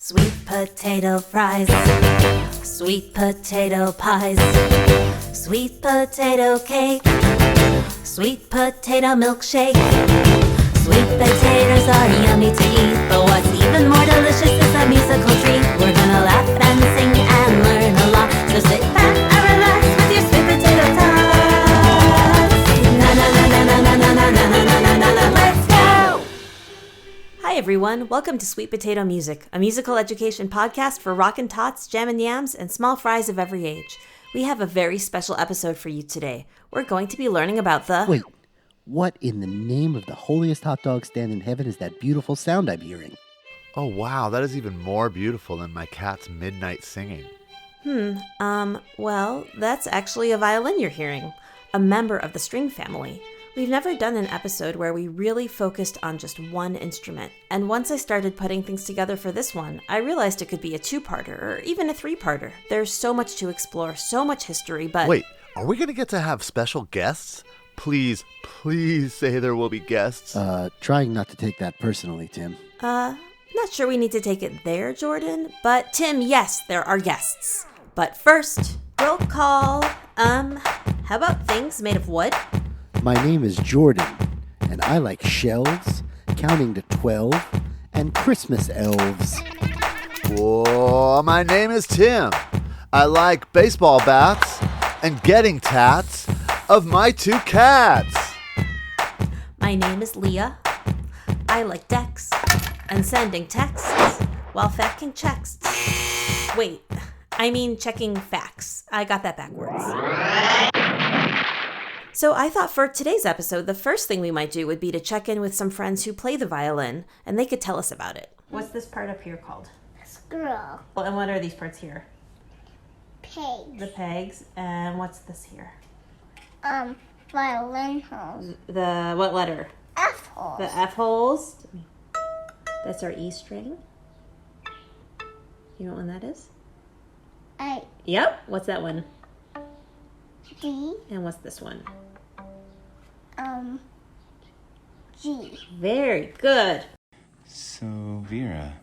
Sweet potato fries, sweet potato pies, sweet potato cake, sweet potato milkshake. Sweet potatoes are yummy to eat, but what's even more delicious is a musical treat. We're gonna laugh and sing and learn a lot, so sit back and relax with your sweet potato tots. Na na na na na na na na na na na na na. Let's go! Hi everyone, welcome to Sweet Potato Music, a musical education podcast for rockin' tots, jammin' yams, and small fries of every age. We have a very special episode for you today. We're going to be learning about the... Wait, what in the name of the holiest hot dog stand in heaven is that beautiful sound I'm hearing? Oh wow, that is even more beautiful than my cat's midnight singing. Well, that's actually a violin you're hearing, a member of the string family. We've never done an episode where we really focused on just one instrument, and once I started putting things together for this one, I realized it could be a two-parter or even a three-parter. There's so much to explore, so much history, but... Wait, are we going to get to have special guests? Please say there will be guests. Trying not to take that personally, Tim. Not sure we need to take it there, Jordan, but Tim, yes, there are guests. But first, roll call, how about things made of wood? My name is Jordan, and I like shells, counting to 12, and Christmas elves. Whoa, my name is Tim. I like baseball bats and getting tats of my two cats. My name is Leah. I like decks and sending texts while facting checks. Wait, I mean checking facts. I got that backwards. So I thought for today's episode, the first thing we might do would be to check in with some friends who play the violin, and they could tell us about it. What's this part up here called? Screw. Well, and what are these parts here? Pegs. The pegs. And what's this here? Violin holes. The what letter? F holes. The F holes. That's our E string. You know what one that is? A. Yep. What's that one? D. And what's this one? G. Very good. So, Vera,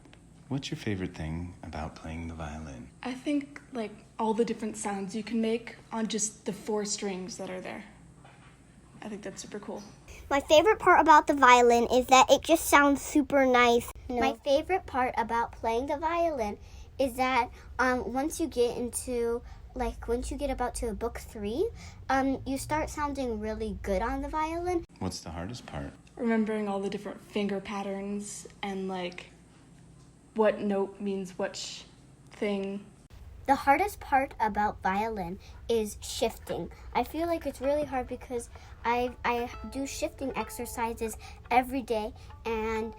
what's your favorite thing about playing the violin? I think, all the different sounds you can make on just the four strings that are there. I think that's super cool. My favorite part about the violin is that it just sounds super nice. No. My favorite part about playing the violin is that once you get about to book 3, you start sounding really good on the violin. What's the hardest part? Remembering all the different finger patterns and, what note means which thing. The hardest part about violin is shifting. I feel like it's really hard because I do shifting exercises every day, and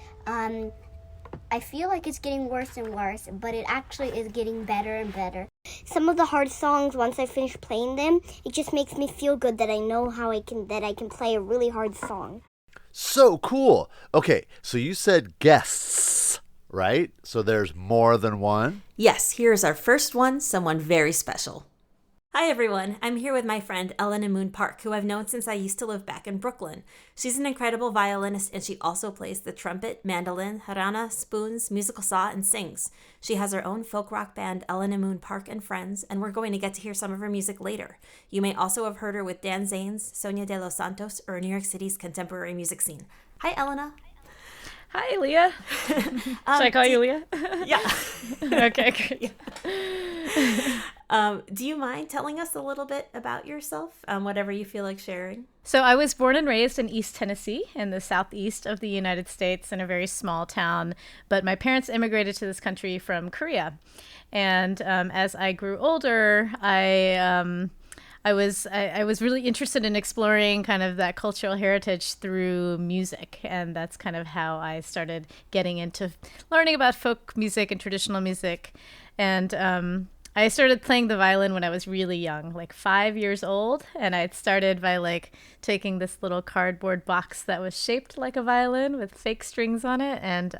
I feel like it's getting worse and worse, but it actually is getting better and better. Some of the hard songs, once I finish playing them, it just makes me feel good that I know that I can play a really hard song. So cool. Okay, so you said guests, right? So there's more than one? Yes, here's our first one, someone very special. Hi everyone, I'm here with my friend Elena Moon Park, who I've known since I used to live back in Brooklyn. She's an incredible violinist, and she also plays the trumpet, mandolin, harana, spoons, musical saw, and sings. She has her own folk rock band, Elena Moon Park and Friends, and we're going to get to hear some of her music later. You may also have heard her with Dan Zanes, Sonia de los Santos, or New York City's contemporary music scene. Hi Elena. Hi, Leah. Should I call you Leah? Yeah. Okay, great. Do you mind telling us a little bit about yourself, whatever you feel like sharing? So I was born and raised in East Tennessee in the southeast of the United States in a very small town, but my parents immigrated to this country from Korea. And as I grew older, I was really interested in exploring kind of that cultural heritage through music, and that's kind of how I started getting into learning about folk music and traditional music. And I started playing the violin when I was really young, like 5 years old. And I started by like taking this little cardboard box that was shaped like a violin with fake strings on it and,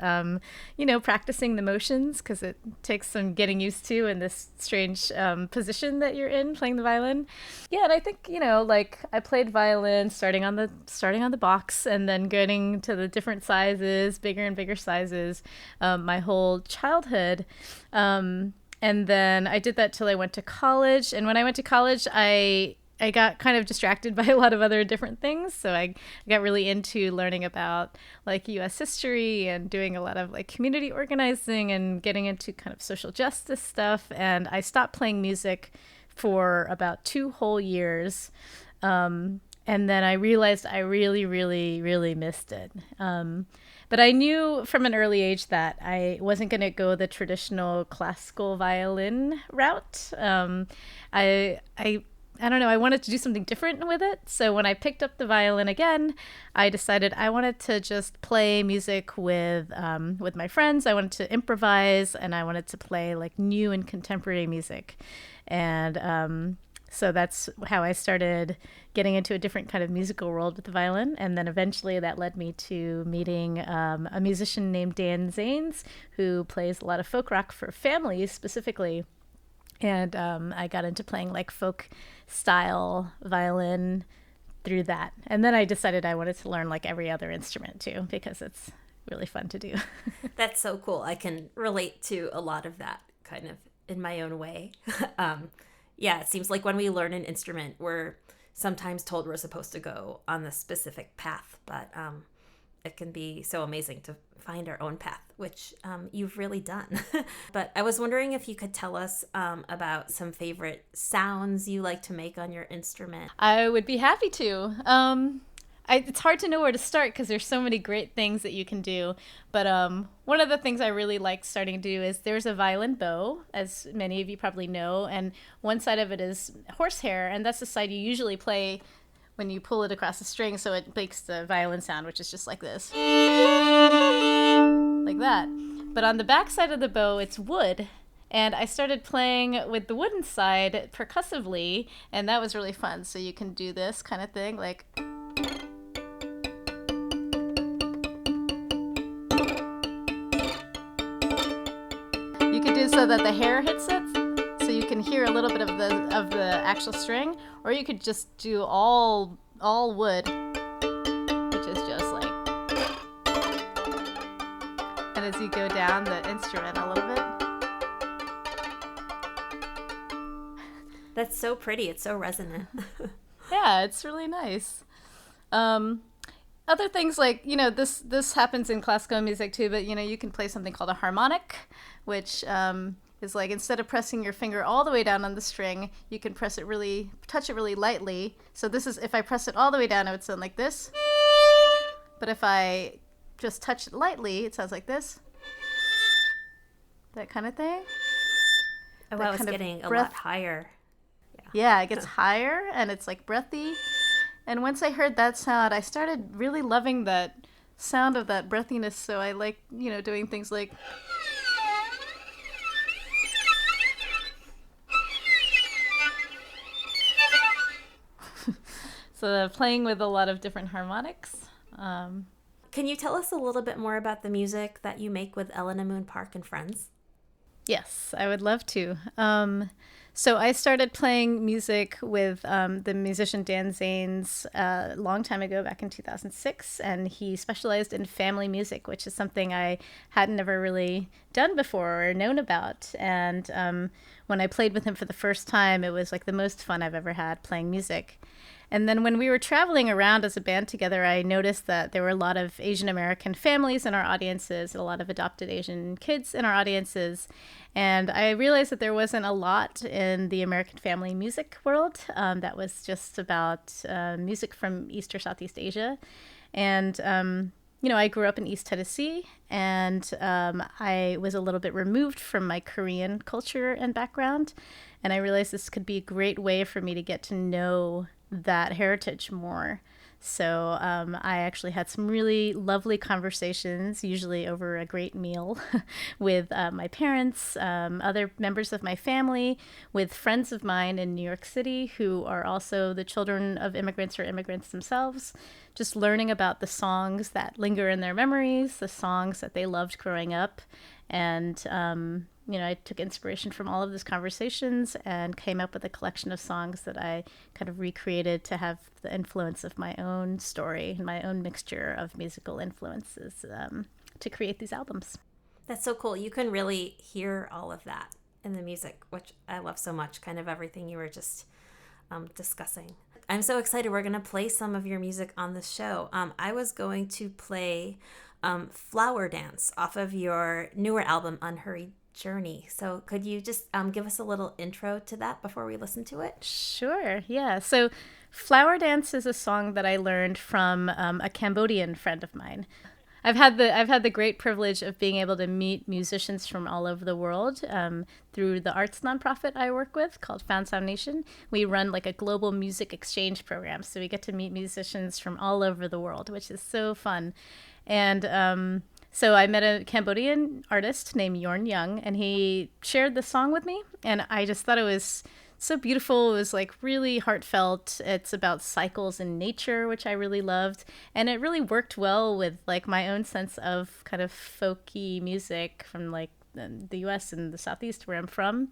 practicing the motions because it takes some getting used to in this strange position that you're in playing the violin. Yeah, and I think, like I played violin starting on the box and then getting to the different sizes, bigger and bigger sizes, my whole childhood. And then I did that till I went to college. And when I went to college, I got kind of distracted by a lot of other different things. So I got really into learning about like U.S. history and doing a lot of like community organizing and getting into kind of social justice stuff. And I stopped playing music for about 2 whole years. And then I realized I really, really, really missed it. But I knew from an early age that I wasn't going to go the traditional classical violin route. I don't know, I wanted to do something different with it. So when I picked up the violin again, I decided I wanted to just play music with my friends. I wanted to improvise, and I wanted to play like new and contemporary music. And so that's how I started getting into a different kind of musical world with the violin. And then eventually that led me to meeting a musician named Dan Zanes, who plays a lot of folk rock for families specifically. And I got into playing like folk style violin through that. And then I decided I wanted to learn like every other instrument too, because it's really fun to do. That's so cool. I can relate to a lot of that kind of in my own way. Yeah, it seems like when we learn an instrument, we're sometimes told we're supposed to go on the specific path, but it can be so amazing to find our own path, which you've really done. But I was wondering if you could tell us about some favorite sounds you like to make on your instrument. I would be happy to. It's hard to know where to start because there's so many great things that you can do. But one of the things I really like starting to do is there's a violin bow, as many of you probably know, and one side of it is horsehair, and that's the side you usually play when you pull it across the string, so it makes the violin sound, which is just like this. Like that. But on the back side of the bow, it's wood. And I started playing with the wooden side percussively, and that was really fun. So you can do this kind of thing, like... You could do so that the hair hits it, so you can hear a little bit of the actual string, or you could just do all wood, which is just like, and as you go down the instrument a little bit. That's so pretty. It's so resonant. Yeah, it's really nice. Other things like, this happens in classical music too, but, you can play something called a harmonic, which is like instead of pressing your finger all the way down on the string, you can touch it really lightly. So this is, if I press it all the way down, it would sound like this. But if I just touch it lightly, it sounds like this. That kind of thing. Oh, wow, it's getting a lot higher. Yeah, it gets higher and it's like breathy. And once I heard that sound, I started really loving that sound of that breathiness. So I like, doing things like. So playing with a lot of different harmonics. Can you tell us a little bit more about the music that you make with Elena Moon Park and Friends? Yes, I would love to. So I started playing music with the musician Dan Zanes a long time ago, back in 2006, and he specialized in family music, which is something I had never really done before or known about. And when I played with him for the first time, it was like the most fun I've ever had playing music. And then when we were traveling around as a band together, I noticed that there were a lot of Asian American families in our audiences, a lot of adopted Asian kids in our audiences. And I realized that there wasn't a lot in the American family music world that was just about music from East or Southeast Asia. And, I grew up in East Tennessee, and I was a little bit removed from my Korean culture and background. And I realized this could be a great way for me to get to know that heritage more. So I actually had some really lovely conversations, usually over a great meal, with my parents, other members of my family, with friends of mine in New York City who are also the children of immigrants or immigrants themselves, just learning about the songs that linger in their memories, the songs that they loved growing up. And I took inspiration from all of those conversations and came up with a collection of songs that I kind of recreated to have the influence of my own story and my own mixture of musical influences to create these albums. That's so cool. You can really hear all of that in the music, which I love so much, kind of everything you were just discussing. I'm so excited. We're going to play some of your music on the show. I was going to play Flower Dance off of your newer album, Unhurried Journey. So could you just give us a little intro to that before we listen to it? Sure, yeah. So Flower Dance is a song that I learned from a Cambodian friend of mine. I've had the great privilege of being able to meet musicians from all over the world through the arts nonprofit I work with called Found Sound Nation. We run like a global music exchange program, so we get to meet musicians from all over the world, which is so fun. And so I met a Cambodian artist named Yorn Young, and he shared the song with me, and I just thought it was so beautiful. It was like really heartfelt. It's about cycles in nature, which I really loved, and it really worked well with like my own sense of kind of folky music from like the US and the Southeast where I'm from.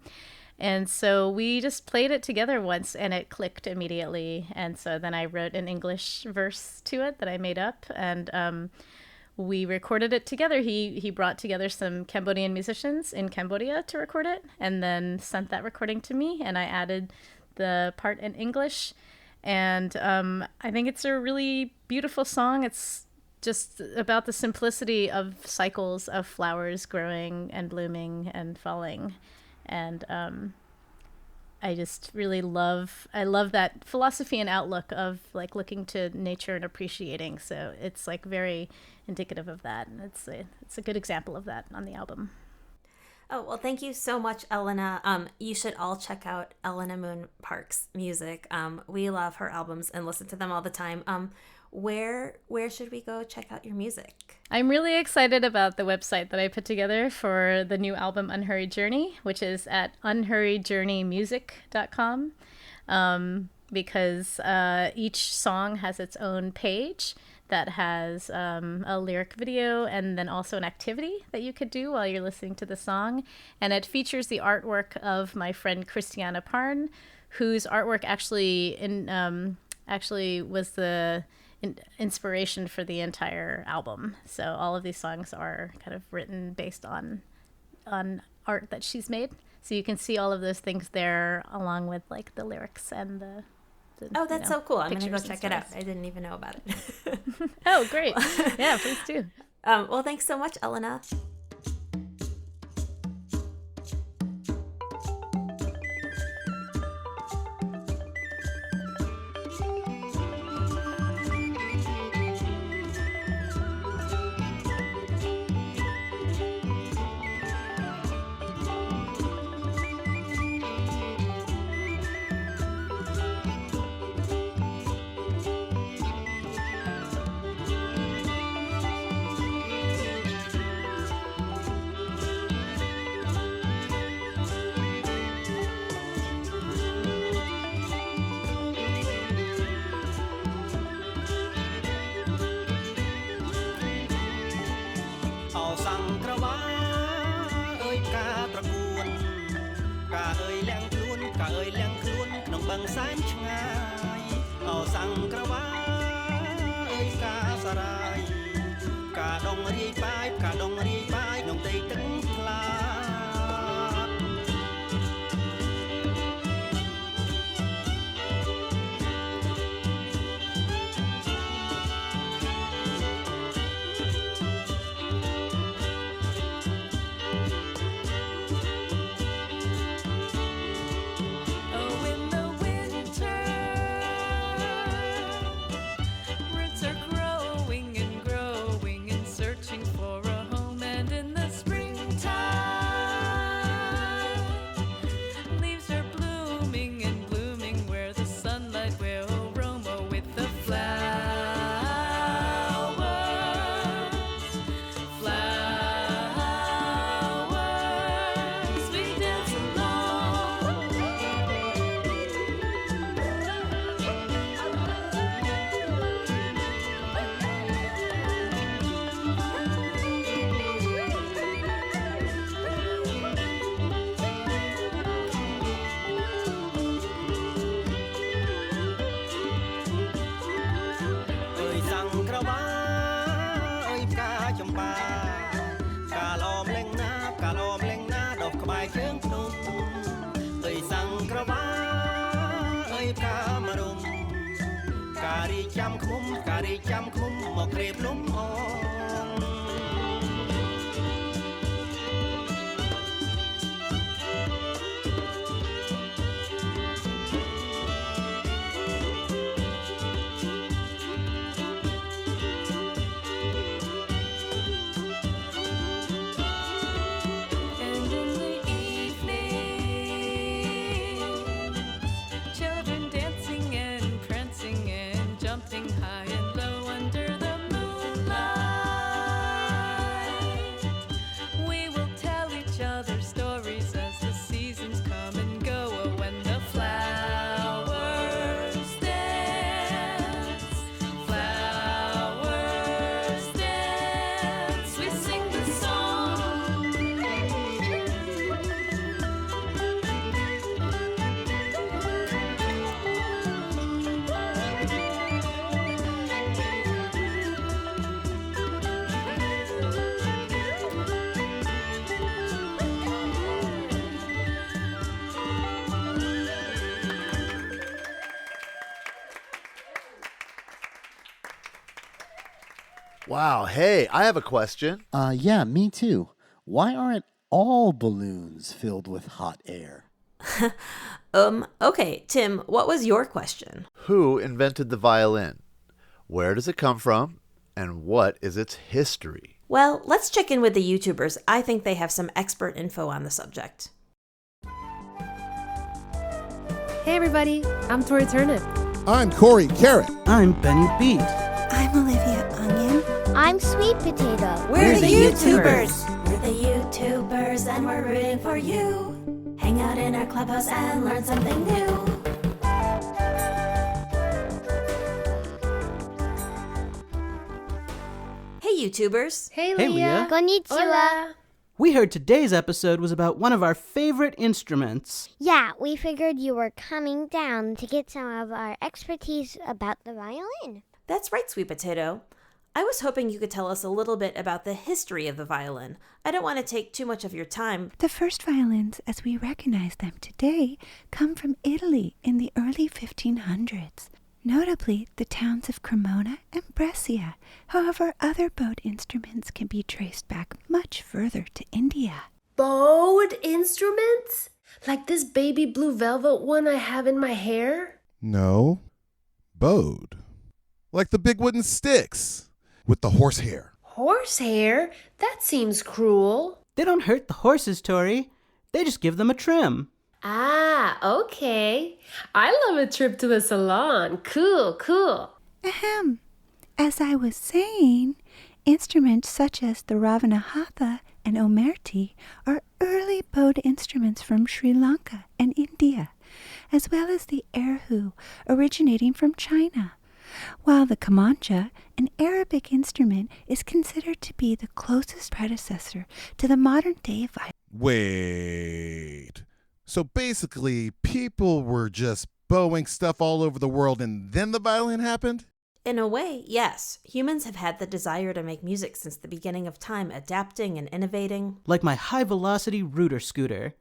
And so we just played it together once and it clicked immediately. And so then I wrote an English verse to it that I made up, and we recorded it together. He brought together some Cambodian musicians in Cambodia to record it, and then sent that recording to me, and I added the part in English. And I think it's a really beautiful song. It's just about the simplicity of cycles of flowers growing and blooming and falling. And I just really love that philosophy and outlook of like looking to nature and appreciating. So it's like very indicative of that, and it's a good example of that on the album. Oh, well, thank you so much, Elena. You should all check out Elena Moon Park's music. We love her albums and listen to them all the time. Where should we go check out your music? I'm really excited about the website that I put together for the new album Unhurried Journey, which is at unhurriedjourneymusic.com, because each song has its own page that has a lyric video and then also an activity that you could do while you're listening to the song. And it features the artwork of my friend Christiana Parn, whose artwork actually was the inspiration for the entire album. So all of these songs are kind of written based on art that she's made. So you can see all of those things there along with like the lyrics and the oh, that's so cool. I'm going to go pictures check it out. I didn't even know about it. Oh, great. Yeah, please do. Well, thanks so much, Elena. Roots are growing เปรียบลมอ่อน And in the evening, children dancing and prancing and jumping high and low under the moonlight. We will tell each other stories as the seasons come and go. Oh, when the flowers dance, we sing the song. Wow. Hey, I have a question. Yeah, me too. Why aren't all balloons filled with hot air? Okay, Tim, what was your question? Who invented the violin? Where does it come from? And what is its history? Well, let's check in with the YouTubers. I think they have some expert info on the subject. Hey everybody, I'm Tori Turnip. I'm Corey Carrot. I'm Benny Beat. I'm Olivia Onion. I'm Sweet Potato. We're the YouTubers. We're the YouTubers and we're rooting for you. Hang out in our clubhouse and learn something new. Hey YouTubers. Hey Hey, Leah. Leah. Konnichiwa. We heard today's episode was about one of our favorite instruments. Yeah, we figured you were coming down to get some of our expertise about the violin. That's right, Sweet Potato. I was hoping you could tell us a little bit about the history of the violin. I don't want to take too much of your time. The first violins, as we recognize them today, come from Italy in the early 1500s. Notably, the towns of Cremona and Brescia. However, other bowed instruments can be traced back much further to India. Bowed instruments? Like this baby blue velvet one I have in my hair? No, bowed. Like the big wooden sticks with the horsehair. Horsehair? That seems cruel. They don't hurt the horses, Tori. They just give them a trim. Ah, okay. I love a trip to the salon. Cool. Ahem. As I was saying, instruments such as the Ravanahatha and Omerti are early bowed instruments from Sri Lanka and India, as well as the erhu originating from China, while the kamancha, an Arabic instrument, is considered to be the closest predecessor to the modern-day violin. Wait. So basically, people were just bowing stuff all over the world and then the violin happened? In a way, yes. Humans have had the desire to make music since the beginning of time, adapting and innovating. Like my high-velocity rooter scooter.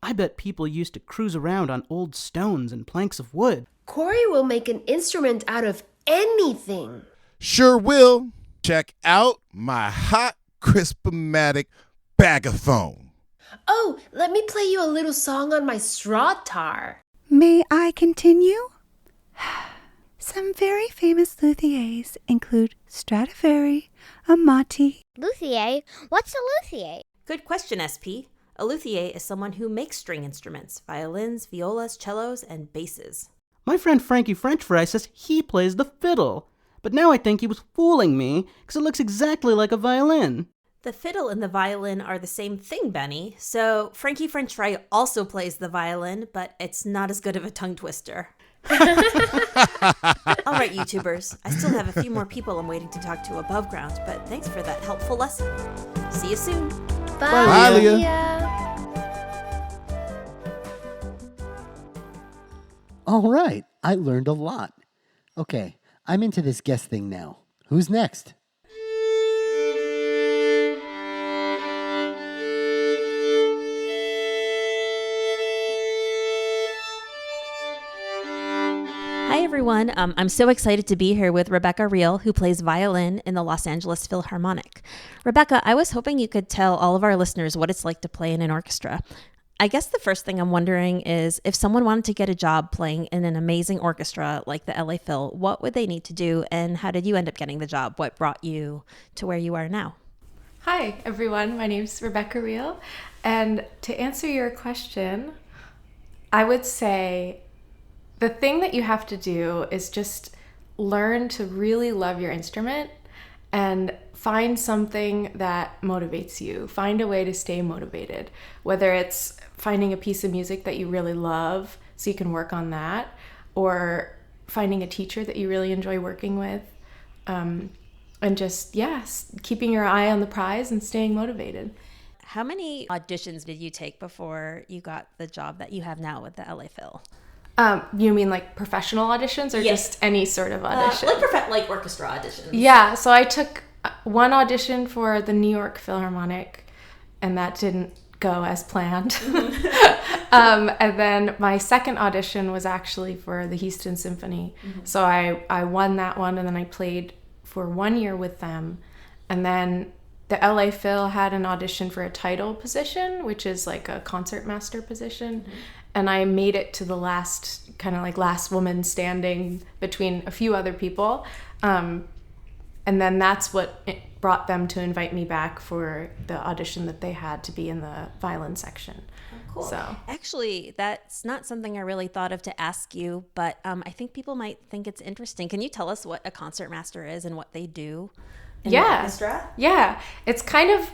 I bet people used to cruise around on old stones and planks of wood. Corey will make an instrument out of anything. Sure will. Check out my hot, crisp-o-matic bagaphone. Oh, let me play you a little song on my straw tar. May I continue? Some very famous luthiers include Stradivari, Amati. Luthier? What's a luthier? Good question, SP. A luthier is someone who makes string instruments, violins, violas, cellos, and basses. My friend Frankie French Fry says he plays the fiddle. But now I think he was fooling me, because it looks exactly like a violin. The fiddle and the violin are the same thing, Benny. So Frankie French Fry also plays the violin, but it's not as good of a tongue twister. All right, YouTubers. I still have a few more people I'm waiting to talk to above ground, but thanks for that helpful lesson. See you soon. Bye, Leah. All right, I learned a lot. Okay, I'm into this guest thing now. Who's next? Hi, Hi, everyone. I'm so excited to be here with Rebecca Reel, who plays violin in the Los Angeles Philharmonic. Rebecca, I was hoping you could tell all of our listeners what it's like to play in an orchestra. I guess the first thing I'm wondering is if someone wanted to get a job playing in an amazing orchestra like the LA Phil, what would they need to do, and how did you end up getting the job? What brought you to where you are now? Hi, everyone. My name's Rebecca Reel, and to answer your question, I would say the thing that you have to do is just learn to really love your instrument and find something that motivates you. Find a way to stay motivated, whether it's finding a piece of music that you really love so you can work on that, or finding a teacher that you really enjoy working with, and just, keeping your eye on the prize and staying motivated. How many auditions did you take before you got the job that you have now with the LA Phil? You mean like professional auditions or just any sort of audition? Like orchestra auditions. Yeah, so I took one audition for the New York Philharmonic, and that didn't go as planned. And then my second audition was actually for the Houston Symphony. So I won that one, and then I played for 1 year with them. And then the LA Phil had an audition for a title position, which is like a concertmaster position. And I made it to the last woman standing between a few other people. And then that's what brought them to invite me back for the audition that they had to be in the violin section. Oh, cool. So actually, that's not something I really thought of to ask you, but I think people might think it's interesting. Can you tell us what a concertmaster is and what they do in the orchestra? Yeah, it's kind of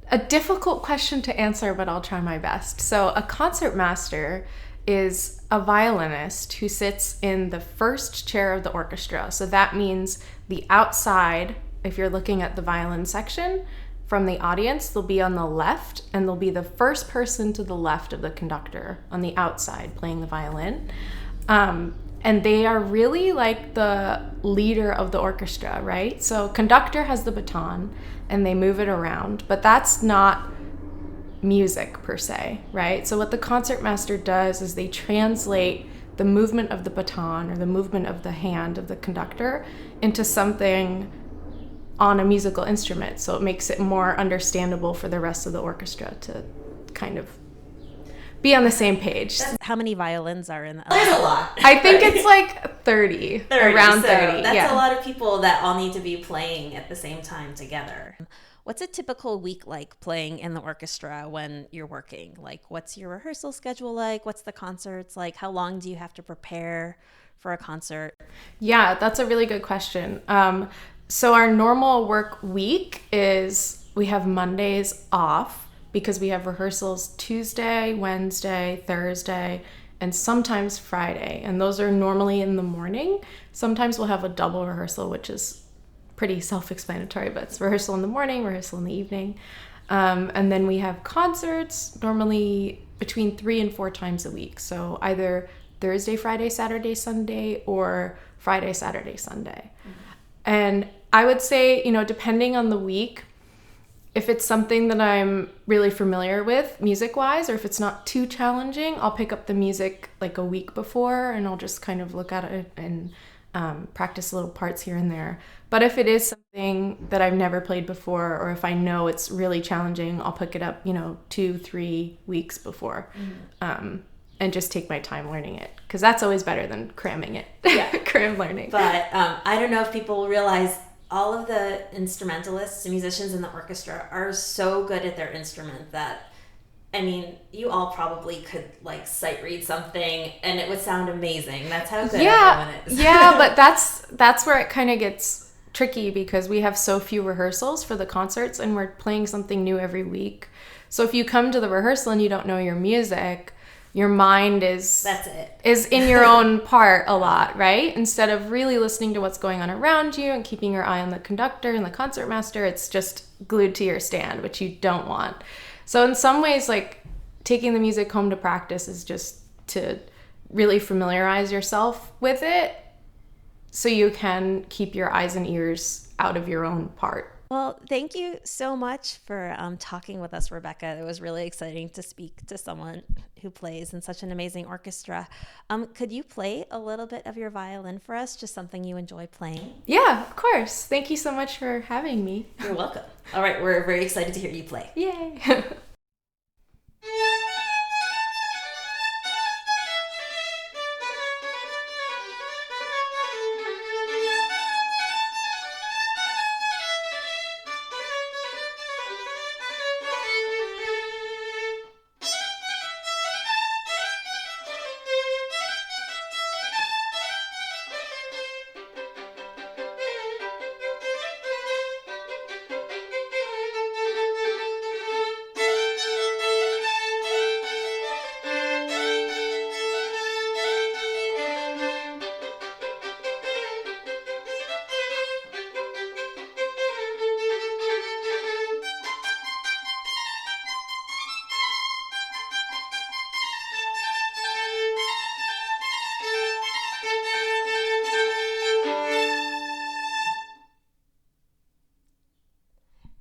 a difficult question to answer, but I'll try my best. So a concertmaster is a violinist who sits in the first chair of the orchestra. So that means the outside, if you're looking at the violin section, from the audience, they'll be on the left, and they'll be the first person to the left of the conductor on the outside playing the violin. And they are really like the leader of the orchestra, right? So conductor has the baton and they move it around, but that's not music per se, right? So what the concertmaster does is they translate the movement of the baton or the movement of the hand of the conductor into something on a musical instrument. So it makes it more understandable for the rest of the orchestra to kind of be on the same page. How many violins are in the There's a lot. I think it's like 30 around so 30. That's a lot of people that all need to be playing at the same time together. What's a typical week like playing in the orchestra when you're working? Like, what's your rehearsal schedule like? What's the concerts like? How long do you have to prepare for a concert? Yeah, that's a really good question. So our normal work week is we have Mondays off because we have rehearsals Tuesday, Wednesday, Thursday, and sometimes Friday. And those are normally in the morning. Sometimes we'll have a double rehearsal, which is pretty self-explanatory, but it's rehearsal in the morning, rehearsal in the evening. And then we have concerts normally between 3 and 4 times a week. So either Thursday, Friday, Saturday, Sunday, or Friday, Saturday, Sunday. And I would say, depending on the week, if it's something that I'm really familiar with music-wise, or if it's not too challenging, I'll pick up the music like a week before and I'll just kind of look at it and practice little parts here and there. But if it is something that I've never played before, or if I know it's really challenging, I'll pick it up, 2-3 weeks before. And just take my time learning it, because that's always better than cramming it. Yeah. Cram learning. But I don't know if people realize all of the instrumentalists and musicians in the orchestra are so good at their instrument that, you all probably could like sight read something and it would sound amazing. That's how good everyone is. Yeah, but that's where it kind of gets tricky, because we have so few rehearsals for the concerts and we're playing something new every week. So if you come to the rehearsal and you don't know your music, your mind is in your own part a lot, right? Instead of really listening to what's going on around you and keeping your eye on the conductor and the concertmaster, it's just glued to your stand, which you don't want. So in some ways, like, taking the music home to practice is just to really familiarize yourself with it so you can keep your eyes and ears out of your own part Well, thank you so much for talking with us, Rebecca. It was really exciting to speak to someone who plays in such an amazing orchestra. Could you play a little bit of your violin for us, just something you enjoy playing? Yeah, of course. Thank you so much for having me. You're welcome. All right, we're very excited to hear you play. Yay!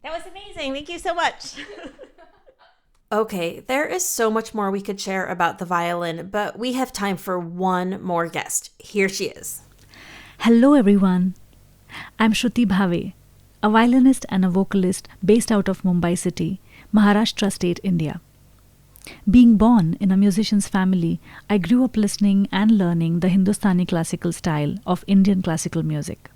That was amazing. Thank you so much. Okay, there is so much more we could share about the violin, but we have time for one more guest. Here she is. Hello, everyone. I'm Shruti Bhave, a violinist and a vocalist based out of Mumbai City, Maharashtra State, India. Being born in a musician's family, I grew up listening and learning the Hindustani classical style of Indian classical music.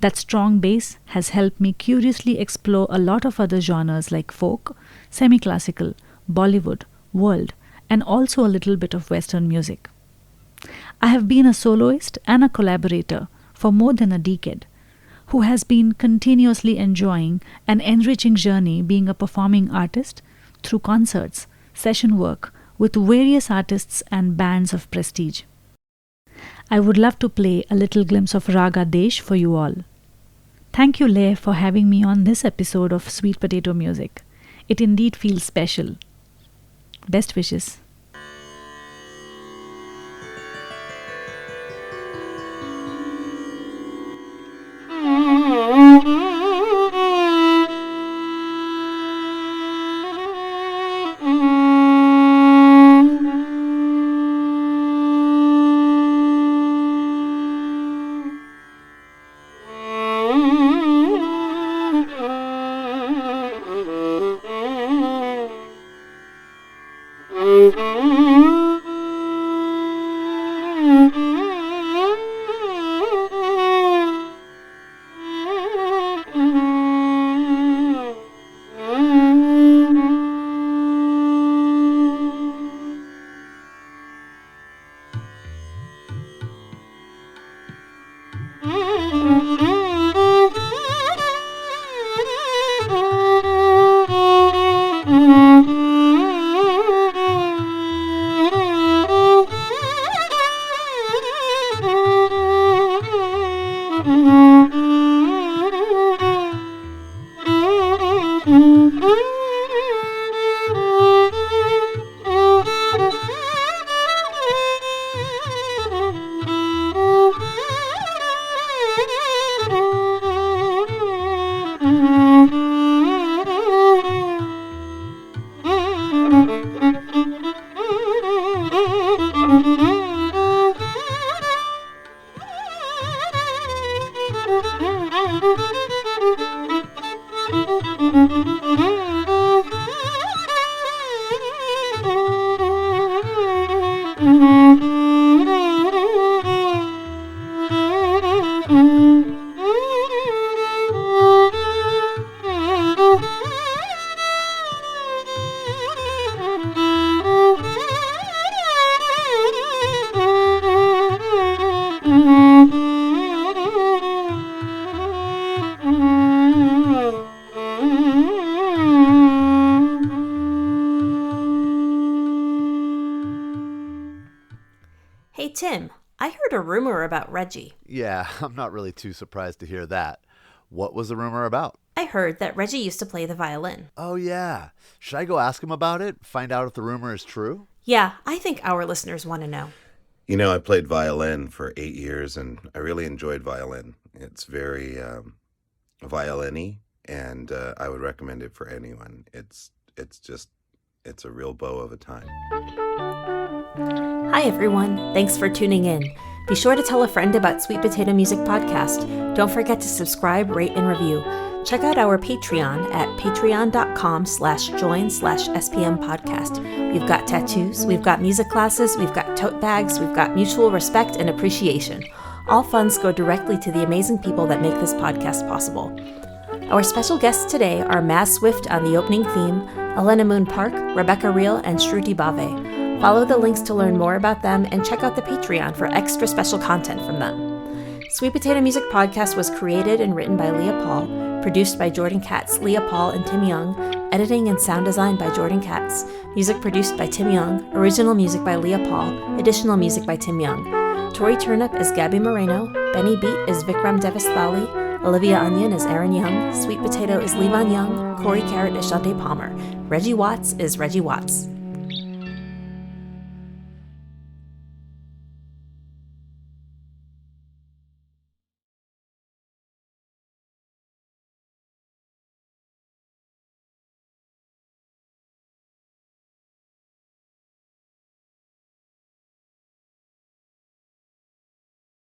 That strong bass has helped me curiously explore a lot of other genres like folk, semi-classical, Bollywood, world, and also a little bit of Western music. I have been a soloist and a collaborator for more than a decade, who has been continuously enjoying an enriching journey being a performing artist through concerts, session work with various artists and bands of prestige. I would love to play a little glimpse of Raga Desh for you all. Thank you, Leah, for having me on this episode of Sweet Potato Music. It indeed feels special. Best wishes. Hey, Tim, I heard a rumor about Reggie. Yeah, I'm not really too surprised to hear that. What was the rumor about? I heard that Reggie used to play the violin. Oh, yeah. Should I go ask him about it? Find out if the rumor is true? Yeah, I think our listeners want to know. You know, I played violin for 8 years, and I really enjoyed violin. It's very violin-y, and I would recommend it for anyone. It's a real beau of a time. Hi, everyone. Thanks for tuning in. Be sure to tell a friend about Sweet Potato Music Podcast. Don't forget to subscribe, rate, and review. Check out our Patreon at patreon.com/join/SPM podcast. We've got tattoos, we've got music classes, we've got tote bags, we've got mutual respect and appreciation. All funds go directly to the amazing people that make this podcast possible. Our special guests today are Maz Swift on the opening theme, Elena Moon Park, Rebecca Reel, and Shruti Bave. Follow the links to learn more about them and check out the Patreon for extra special content from them. Sweet Potato Music Podcast was created and written by Leah Paul, produced by Jordan Katz, Leah Paul, and Tim Young, editing and sound design by Jordan Katz, music produced by Tim Young, original music by Leah Paul, additional music by Tim Young. Tori Turnip is Gabby Moreno, Benny Beat is Vikram Devaslali, Olivia Onion is Aaron Young, Sweet Potato is Levon Young, Corey Carrot is Shante Palmer, Reggie Watts is Reggie Watts.